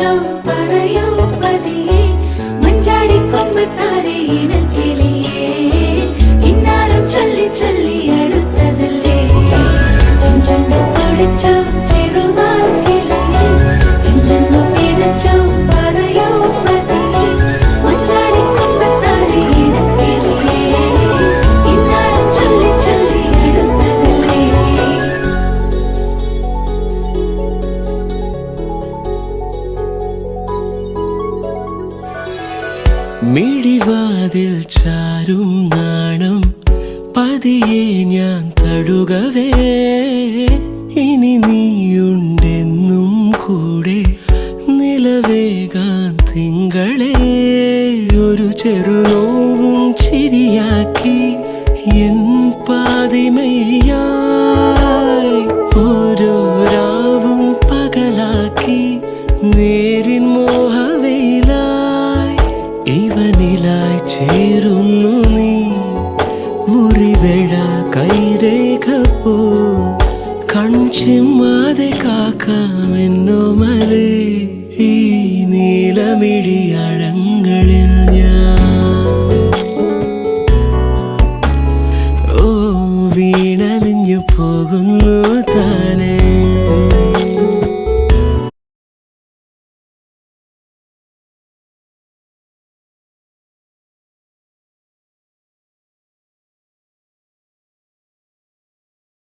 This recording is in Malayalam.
തുടിച്ചോ പറയോ പതിയെ മഞ്ചാടി കൊമ്പത്താരെ ഇണക്കിളിയേ ഇന്നാലും ചൊല്ലി ചൊല്ലി അടുത്തതല്ലേ ചെഞ്ചെന്ന് തുടിച്ചോ ചെറുവാക്കിളിയേ ചെഞ്ചെന്ന് പിടച്ചോ പറയോ പതിയെ മഞ്ചാടി കൊമ്പത്താരെ ഇണക്കിളിയേ ഇന്നാലും ചൊല്ലി ചൊല്ലി അടുത്തതല്ലേ മിഴിവാതിൽ ചാരും നാണം പതിയെ ഞാൻ തഴുകവേ ഇനി നീയുണ്ടെന്നും കൂടെ നിലവേകാൻ തിങ്കളെ ഒരു ചെറുനോവും ചിരിയാക്കി എൻ പാതിമയായി ഓരോ രാവും പകലാക്കി നേരിൻ മോഹവയിലായി ഇവനിലായി ചേരുന്നു നീ മുറിവേഴ കൈരേഖ പോ കൺചിമ്മാതെ കാക്കാമെന്നോ മലേ ഈ നീലമിഴിയാ